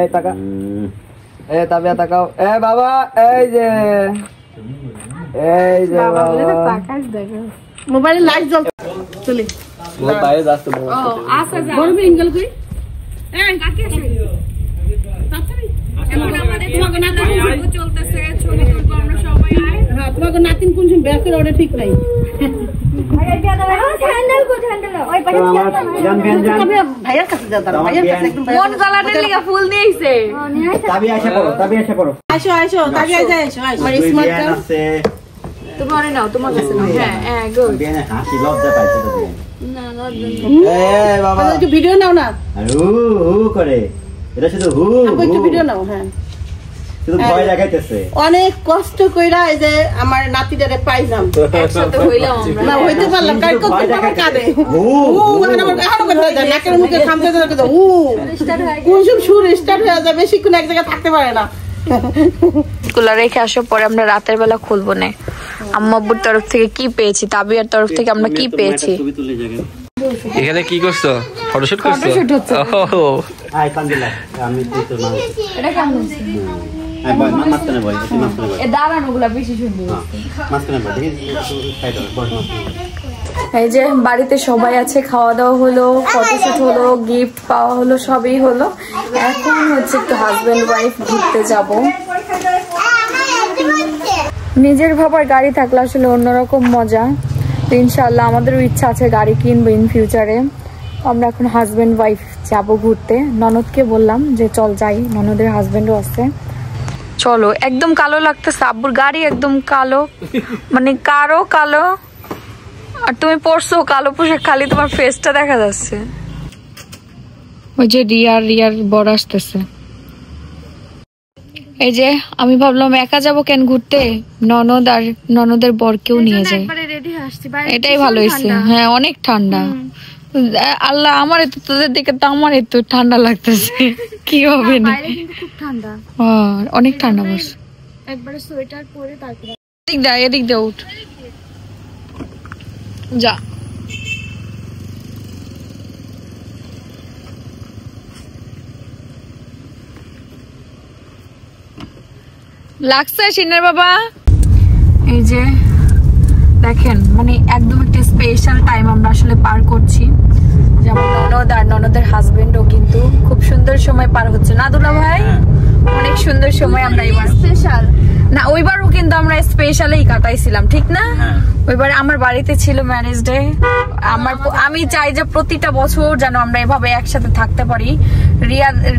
এই টাকা, এই তাবিয়া তাকাও। এ বাবা, এই যে বাবা, মোবাইলে লাইট জ্বলছে। চলি মোর বাইরে যাচ্ছে। ও আচ্ছা যা। বড় এঙ্গেল কই? এই কাকে আসো? এখন আমাদের তোমাকে না চলতেছে, ছবি তুলবো আমরা সবাই। আয় হ্যাঁ, তোমাকে নাতিন কোন সময় ব্যাকের অর্ডার ঠিক নাই। ভাইয়ার কাছে যা, দাঁড়াও ভাইয়ার কাছে একদম। মন গলাতে লিগা ফুল দিয়েছে। তাবি আসে পড়ো, তাবি আসে পড়ো। আসো তাকে যাই আসো। আমার স্মার্ট কার্ড আছে, তুমি অনেক নাও, তোমার কাছে নাও। হ্যাঁ হ্যাঁ, গুড। বিয়ানে হাসি লজ্জা পাইছে তো বিয়ান। না লজ্জা এই বাবা, একটু ভিডিও নাও না, আর হু হু করে, এটা শুধু হু আপু একটু ভিডিও নাও। হ্যাঁ, শুধু ভয় লাগাইতেছে। অনেক কষ্ট কইরা এই যে আমার নাতিটারে পাইলাম। একসাথে হইলাম আমরা। না হইতে পারলাম, কার কত আমার কাঁদে। হু এখন কথা যায়, নাকের মুখে খামতে থাকে তো উ কোন সব সুর স্টার্ট হয়ে যায়, বেশিক্ষণ এক জায়গায় থাকতে পারে না। গুলা রেখে আসো, পরে আমরা রাতের বেলা খুলবো না। আম্মা আব্বুর তরফ থেকে কি পেয়েছি, তাবিয়ার তরফ থেকে আমরা কি পেয়েছি। ছবি তুলে জায়গা। এখানে কি করছো? ফটোশুট করছো? ফটোশুট হচ্ছে। ও আয় কান্দিলা, আমি তুই তো না। এটা কেমন হচ্ছে? আয় বয়, মাঝখানে বয়, মাঝখানে বয়। এ দাঁড়ানোগুলা বেশি সুন্দর। মাঝখানে বয়, দেখি সাইড বয়। এই যে বাড়িতে সবাই আছে, খাওয়া দাওয়া হলো, ফটোশুট হলো, গিফট পাওয়া হলো, সবই হলো। এখন হচ্ছে একটু হাজবেন্ড ওয়াইফ ঘুরতে যাব। নিজের ভাবার গাড়ি থাকলে আসলে অন্যরকম মজা। ইনশাআল্লাহ আমাদেরও ইচ্ছা আছে গাড়ি কিনবো ইন ফিউচারে। আমরা এখন হাজবেন্ড ওয়াইফ যাব ঘুরতে। ননদকে বললাম যে চল যাই, ননদের হাজবেন্ডও আছে। চলো। একদম কালো লাগতেছে, আব্বুর গাড়ি একদম কালো, মানে কারো কালো, আর তুমি পরছো কালো পোশাক, খালি তোমার ফেসটা দেখা যাচ্ছে। ওই যে রিয়ার বর আসতেছে। এই যে আমি ভাবলাম একা যাবো কেন ঘুরতে, ননদ আর ননদের বরকেও নিয়ে যাই, এটাই ভালো হয়েছে। হ্যাঁ অনেক ঠান্ডা, আল্লাহ আমার তো তোদের দিকে তো আমার একটু ঠান্ডা লাগতেছে, কি হবে না অনেক ঠান্ডা বসে। একবারে সোয়েটার পরে তারপরে এদিক দে উঠ যা। লাগছে সিনের বাবা। এই যে দেখেন, মানে একদম একটা স্পেশাল টাইম আমরা আসলে পার করছি। যেমন ননদ আর ননদের হাজবেন্ডও কিন্তু খুব সুন্দর সময় পার হচ্ছে না দুলা ভাই? অনেক সুন্দর সময় আমরা এবার স্পেশাল না, ওইবারও কিন্তু আমরা স্পেশালই কাটাইছিলাম, ঠিক না? ওইবার আমার বাড়িতে ছিল ম্যারেজ ডে। আমি চাই যে প্রতিটা বছর যেন আমরা এভাবে একসাথে থাকতে পারি।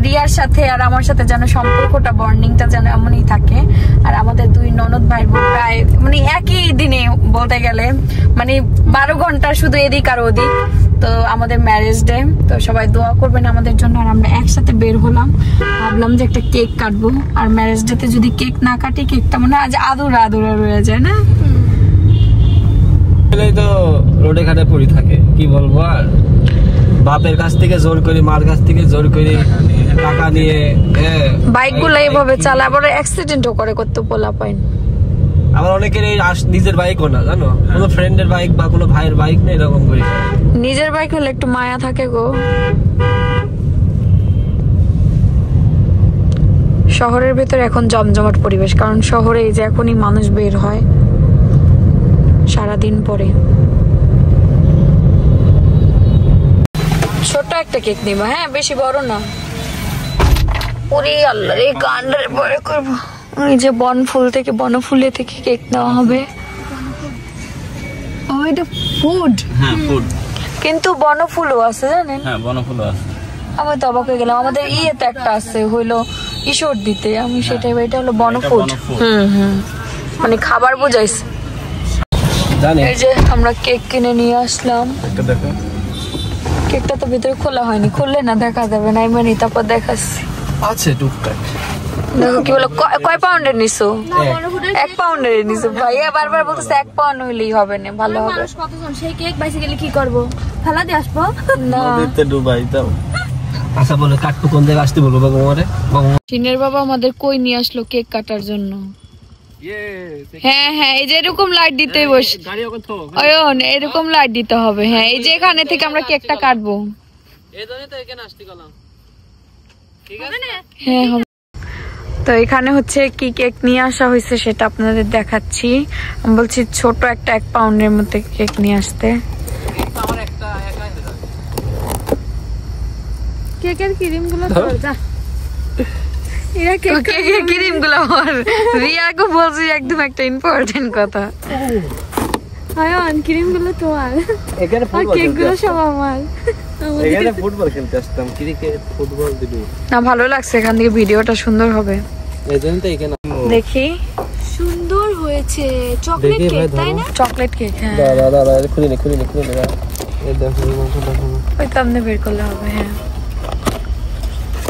রিয়ার সাথে আর আমার সাথে যেন সম্পর্কটা, বন্ডিংটা যেন এমনই থাকে। আর আমাদের দুই ননদ ভাই প্রায় মানে একই দিনে বলতে গেলে মানে 12 ঘন্টা শুধু এদিক আর ওদিক। তো আমাদের ম্যারেজ ডে, তো সবাই দোয়া করবেন আমাদের জন্য। আর আমরা একসাথে বের হলাম, ভাবলাম যে একটা কেক কাটবো। আর ম্যারেজ ডেতে যদি কেক না কাটি, কেকটা মনে আজ আদুরা রয়ে যায় না? তো রোডে ঘাটে পড়ে থাকে, কি বলবো আর। বাপের কাছ থেকে জোর করে, মার কাছ থেকে জোর করে টাকা নিয়ে বাইক গুলো এইভাবে চালা, আবার অ্যাক্সিডেন্টও করে কত পোলা পাইন। আবার অনেকের নিজের বাইকও না, জানো, কোনো ফ্রেন্ডের বাইক বা কোনো ভাইয়ের বাইক নেই, এরকম করে। নিজের বাইক হলে একটু মায়া থাকে গো। শহরের ভেতরে এখন জমজমাট পরিবেশ, কারণ শহরে এই যে এখনই মানুষ বের হয় সারাদিন পরে। ছোট একটা কেক নিবা, হ্যাঁ বেশি বড় না। ওরে আল্লাহ রে, গান্ডারে বড় করবো। এই যে বনফুলে থেকে কেক নেওয়া হবে। এটা ফুড, হ্যাঁ ফুড, কিন্তু বনফুলও আছে জানেন? হ্যাঁ বনফুলও আছে। আমি তো অবাক হয়ে গেলাম, আমাদের ইয়েতে একটা আছে হইলো ঈশ্বর দিতে, আমি সেটাই, এটা হলো বনফুড। মানে খাবার বোঝাইছে। এই যে আমরা কেক কিনে নিয়ে আসলাম। কেকটা তো ভিতরে খোলা হয়নি, খুললে না দেখা যাবে না, এমনি তারপর দেখাচ্ছি। আছে টুকটাক। দেখো কি বলো, কয় পাউন্ডের নিছো? 1 পাউন্ডের নিছো। ভাইয়া বারবার বলতেছে 1 পাউন্ড হইলেই হবে না, ভালো হবে। কতজন সেই কেক বাইসে গেলে কি করব? ফেলা দিয়ে আসবো না, নদীতে ডুবাই দাও। আচ্ছা বলে কাটবো কোন জায়গায় আসতে বলবো বাবা? চিনের বাবা আমাদের কই নিয়ে আসলো কেক কাটার জন্য। হ্যাঁ এই যে এরকম লাইট দিতে অয়ন, এরকম লাইট দিতে হবে। হ্যাঁ এই যে এখানে থেকে আমরা কেকটা কাটবো। হ্যাঁ হবে। তো এখানে হচ্ছে কি কেক নিয়ে আসা হয়েছে সেটা আপনাদের দেখাচ্ছি। আমি বলছি ছোট একটা 1 পাউন্ডের মধ্যে কেক নিয়ে আসতে। কেকের ক্রিম গুলো রিয়াকে বলছি একদম একটা ইম্পর্টেন্ট কথা। ক্রিম গুলো তোমার, কেক গুলো সব আমার। এখানে ফুটবল খেলতে আসতাম, ক্রিকেট ফুটবল দিবি না, ভালো লাগছে, এখান থেকে ভিডিওটা সুন্দর হবে। এইজন্য তো এখানে দেখি সুন্দর হয়েছে। চকলেট কেক তাই না? চকলেট কেক, হ্যাঁ। দাদা খুলে নে এই দেখো ওই তো আপনি বের করলে হবে। হ্যাঁ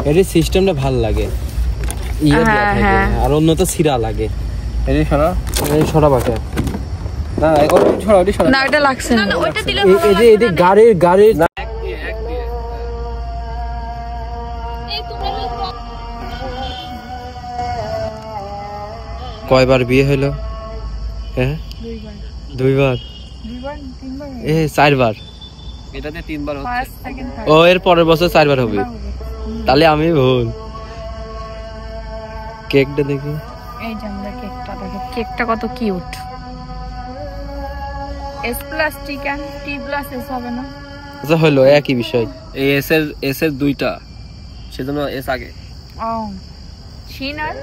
এর সিস্টেমটা ভালো লাগে, হ্যাঁ আর অন্য তো সিরা লাগে। এই সরা বাকে না, ওটা ছড়া না, এটা লাগছে না, ওইটা দিলে এই যে গাড়ির কয়বার বিয়ে হলো? হ্যাঁ 2বার 4বার। এটাতে 3বার হচ্ছে। ও এর পরের বছর 4বার হবে, তাহলে আমি ভুল। কেকটা দেখি, এই যে আমরা কেকটা দেখো, কেকটা কত cute. S plus chicken, T plus S হবে না? আচ্ছা হলো একই বিষয়। এই এস এর দুইটা, সেজন্য এস আগে। ও শিনার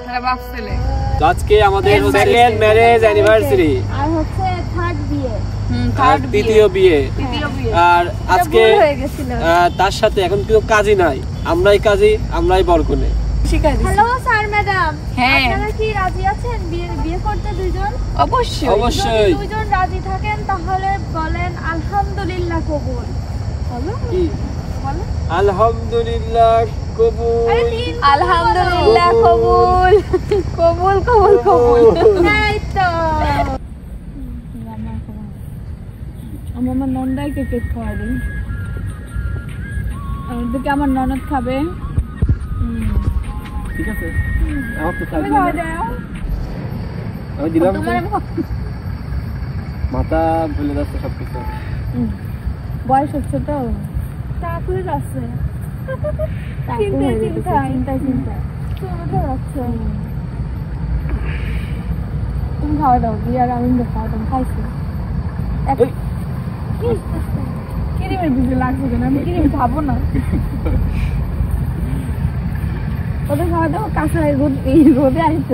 হ্যাঁ বাপ ছেলে। আজকে আমাদের সেকেন্ড ম্যারেজ অ্যানিভার্সারি আর হচ্ছে থার্ড বিয়ে। আর তৃতীয় বিয়ে। আর আজকে তার সাথে এখন কিন্তু কাজই নাই, আমরাই কাজী, আমরাই বরকনে। হ্যালো স্যার ম্যাডাম, হ্যাঁ আপনারা কি রাজি আছেন বিয়ে করতে দুইজন? অবশ্যই অবশ্যই। যদি দুইজন রাজি থাকেন তাহলে বলেন আলহামদুলিল্লাহ কবুল। বলো কি বলো আলহামদুলিল্লাহ কবুল। আলহামদুলিল্লাহ কবুল কবুল কবুল কবুল। এই তো আমার নন্দাইকে কেক খাওয়া দিন, এদিকে আমার ননদ খাবে। ঠিক আছে, আমার তো খাই আমি দিলাম। মাথা ভুলে যাচ্ছে সবকিছু। বয়স হচ্ছে তো, তারপরে যাচ্ছে তুমি খাওয়া দাও, বিয়ার আনন্দ খাওয়া দাও। খাইছি ক্রিমের বিজে লাগছে কেন? আমি ক্রিম খাবো না। ওদের খাওয়া দাও, কাঁচা রোদে আসছে,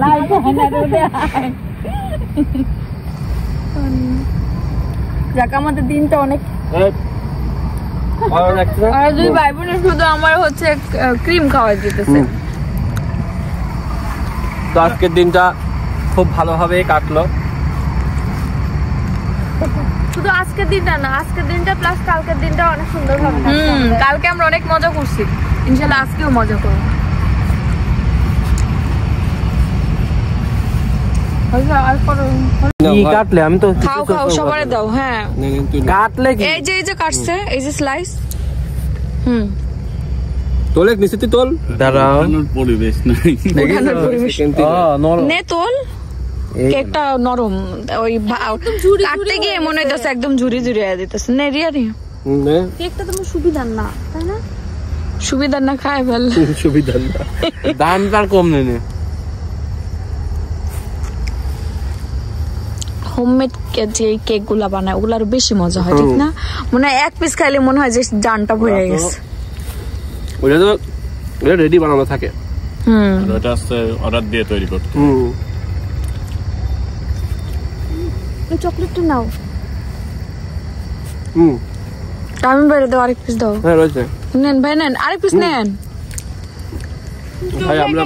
লাইট হয় না, রোদে আয়। যাক আমাদের দিনটা অনেক। আর দুই ভাই বোনের শুধু আমার হচ্ছে ক্রিম খাওয়া যেতেছে। তো আজকের দিনটা খুব ভালোভাবে কাটলো। শুধু আজকের দিনটা না, আজকের দিনটা প্লাস কালকের দিনটা অনেক সুন্দর ভাবে কালকে আমরা অনেক মজা করছি, ইনশাআল্লাহ আজকেও মজা করব। কাটলে আমি তো খাও খাও সবারে দাও। হ্যাঁ কাটলে এই যে কাটছে, এই যে স্লাইস। তোল এক নিচে তোল, দাঁড়াও পরিবেশ নাই। নে তোল। কেকটা নরম, ওই কাটতে গিয়ে মনে হইতেছে একদম ঝুরি ঝুরি আয়া দিতেছে। নে রিয়া রিয়া, কেকটা তোমার সুবিধার না, তাই না? সুবিধার না খায় ফেল, সুবিধা না, দাম তার কম নেই। হোমমেড যে কেক গুলা বানায় ওগুলো আরো বেশি মজা হয়, ঠিক না? মনে হয় এক পিস খাইলে মনে হয় যে জানটা ভরে গেছে। ওটা তো রেডি বানানো থাকে। ওটা আছে অর্ডার দিয়ে তৈরি করতে। এই চকলেটটা নাও। তামিম ভাই দাও, আরেক পিস দাও। হ্যাঁ রয়েছে, নেন ভাই নেন, আরেক পিস নেন। ভাই আমরা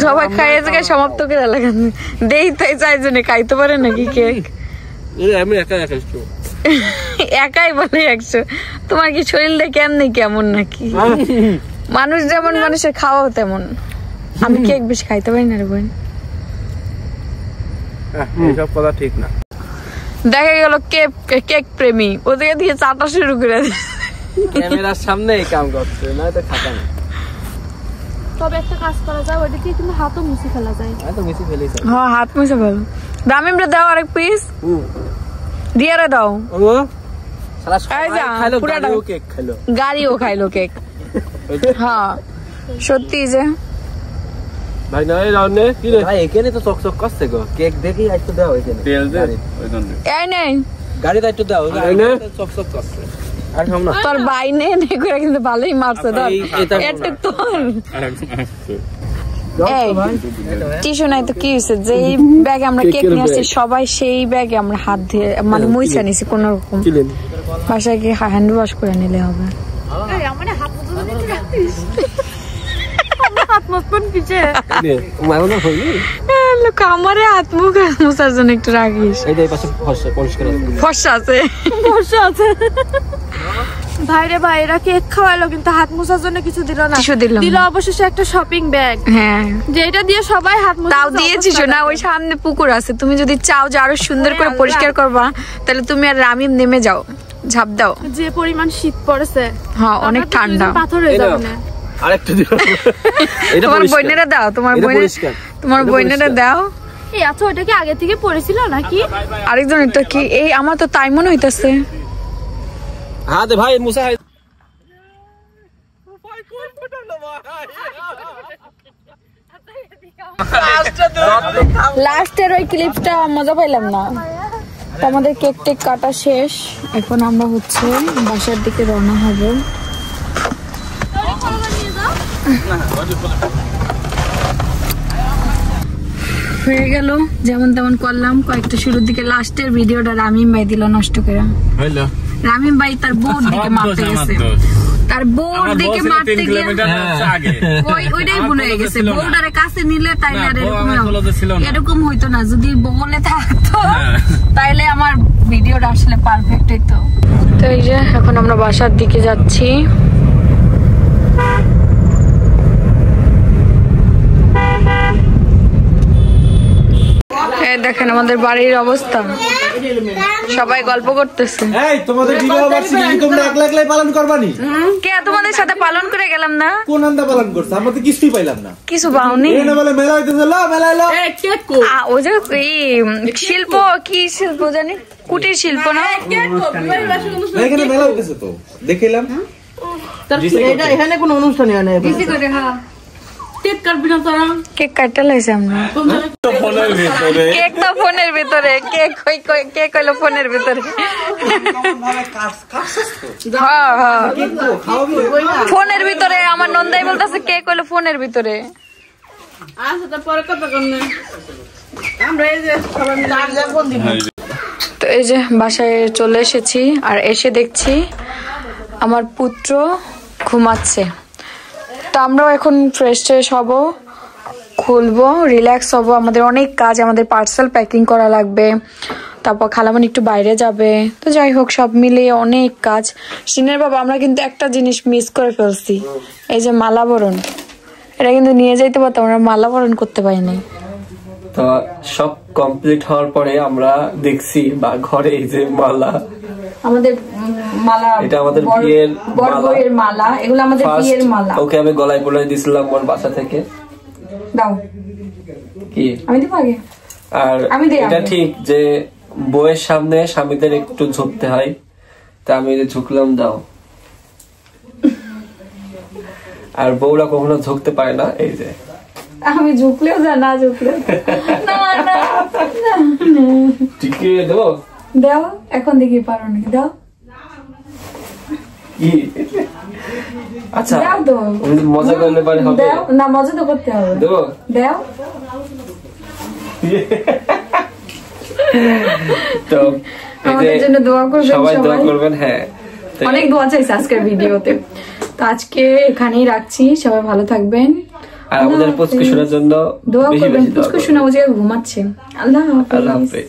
সবাই খাইয়ে জায়গায় সমাপ্ত করে লাগান দেই, তাই চাইজনে খাইতে পারে নাকি কেক? আমি একা একা একাই বলে 100। তোমার কি শরীরটা কেমনি কেমন নাকি? মানুষ যেমন মানুষের খাওয়াও তেমন। আমি কেক বেশি খাইতে পারি না রে বোন। এসব কথা ঠিক না। দেখা গেল কেক প্রেমী, ওদিকে দিয়ে চাটা শুরু করে ক্যামেরার সামনে কাম করছে, না তো খাতা না। তবে একটা কাজ করা যায়, ওইটা কি কিন্তু হাতও মুছে ফেলা যায়। তো মিশি ফেলেছে। হ্যাঁ হাত মুছে ফেলো। দামিমরে দাও আরেক পিস, রিয়ারে দাও। কেক খাইলো, গাড়িও খাইলো কেক। হ্যাঁ সত্যি যে ভাই না এই রাউন্ডে কি রে ভাই এখানে তো চকচক করছে গো, কেক দেখি আইতো দাও এখানে তেল দে ওইখানে এই নেই গাড়ি দাইতো দাও এনে চকচক করছে। আর খাম না তোর ভাই নে করে কিন্তু ভালোই মারছে। ধর এটা তোর এই টিস্যু নাই তো কি হয়েছে? যে ব্যাগে আমরা কেক নিয়ে আসছি সবাই সেই ব্যাগে আমরা হাত দিয়ে মানে মুইছা নিছি কোন রকম। বাসায় গিয়ে হ্যান্ড ওয়াশ করে নিলে হবে। আমারে হাত মুখ মোছার জন্য একটু রাখিস। ফর্সা আছে ভাইরে ভাইরা কেক খাওয়াইলো কিন্তু হাত মোছার জন্য কিছু দিল না। দিল অবশেষে একটা শপিং ব্যাগ। হ্যাঁ যেটা দিয়ে সবাই হাত মোছা। তাও দিয়েছিস না, ওই সামনে পুকুর আছে, তুমি যদি চাও যে আরো সুন্দর করে পরিষ্কার করবা তাহলে তুমি আর রামিম নেমে যাও, ঝাঁপ দাও। যে পরিমাণ শীত পড়েছে, হ্যাঁ অনেক ঠান্ডা, পাথর হয়ে যাবে না। আরেকটা দিও, এটা তোমার বইনেরা দাও, তোমার বইনেরা দাও। এই আচ্ছা ওটা কি আগে থেকে পড়েছিল নাকি? আরেকজন এটা কি? এই আমার তো তাই মনে হইতাছে। হ্যাঁ দে ভাই মুসা ভাই লাস্টের ওই ক্লিপটা মজা পাইলাম না। তো আমাদের কেক টেক কাটা শেষ, এখন আমরা হচ্ছে বাসার দিকে রওনা হব। হয়ে গেল যেমন তেমন করলাম, কয়েকটা শুরুর দিকে লাস্টের ভিডিওটা রামিম ভাই দিল নষ্ট করে। রামিম ভাই তার বউর দিকে মারতে গেছে, তার বউর দিকে মারতে গিয়ে ওইটাই ভুলে গেছে। বউটারে কাছে নিলে তাইলে আর এরকম হইতো না, যদি বলে থাকতো তাইলে আমার ভিডিওটা আসলে পারফেক্ট হইতো। তো এই যে এখন আমরা বাসার দিকে যাচ্ছি। দেখেন আমাদের বাড়ির অবস্থা, সবাই গল্প করতেছে। তোমাদের বিবাহ বার্ষিকী তোমরা একলা একলাই পালন করবানি? কে তোমাদের সাথে পালন করে গেলাম না? কোন আন্দা পালন করছ? আমরা তো কিছুই পাইলাম না। কিছু পাওনি? এনে বলে মেলা হইতেছে, ল মেলা এলো। কেক কো ওই যে শিল্প, কি শিল্প জানি, কুটির শিল্প না? এখানে মেলা হইতেছে তো দেখলাম। এটা এখানে কোনো অনুষ্ঠানই হয় না। কেক কাটবি না তোরা? কেক কাটতে লাইছে আমরা। কেক তো ফোনের ভিতরে, কেক হইলো ফোনের ভিতরে। ফোনের ভিতরে আমার নন্দাই বলতেছে কেক হইলো ফোনের ভিতরে। তো এই যে বাসায় চলে এসেছি, আর এসে দেখছি আমার পুত্র ঘুমাচ্ছে। তো আমরাও এখন ফ্রেশ ট্রেশ হব, খুলবো, রিল্যাক্স হব। আমাদের অনেক কাজ, আমাদের পার্সেল প্যাকিং করা লাগবে, তারপর খালামণি একটু বাইরে যাবে। তো যাই হোক সব মিলিয়ে অনেক কাজ। সিনের বাবা আমরা কিন্তু একটা জিনিস মিস করে ফেলছি, এই যে মালাবরণ। এটা কিন্তু নিয়ে যাইতে পারতাম, আমরা মালাবরণ করতে পারিনি। তো সব কমপ্লিট হওয়ার পরে আমরা দেখছি বা ঘরে এই যে মালা, আমাদের মালা, এটা আমাদের বিয়ের মালা, এগুলো আমাদের বিয়ের মালা। ওকে আমি গলায় পরিয়ে দিয়েছিলাম ওর বাসা থেকে। দাও কি আমি দিব আগে? আর এটা ঠিক যে বউয়ের সামনে স্বামীদের একটু ঝুঁকতে হয়, তা আমি ঝুঁকলাম, দাও। আর বউরা কখনো ঝুঁকতে পারে না, এই যে আমি ঝুঁকলেও যা, না ঝুঁকলেও ঠিক দেবো। দাও এখন দেখি পারো নাকি, দাও। আচ্ছা মজা করলে পারে হবে না? মজা তো করতে হবে। দেবো, দাও। তো আমাদের জন্য দোয়া করবেন, সবাই দোয়া করবেন। হ্যাঁ, অনেক দোয়া চাইছে আজকের ভিডিওতে। তো আজকে এখানেই রাখছি, সবাই ভালো থাকবেন। আর আমাদের পুচকু শোনার জন্য দোয়া করবেন। পুচকু শোনা ও যে ঘুমাচ্ছে। আল্লাহ হাফেজ।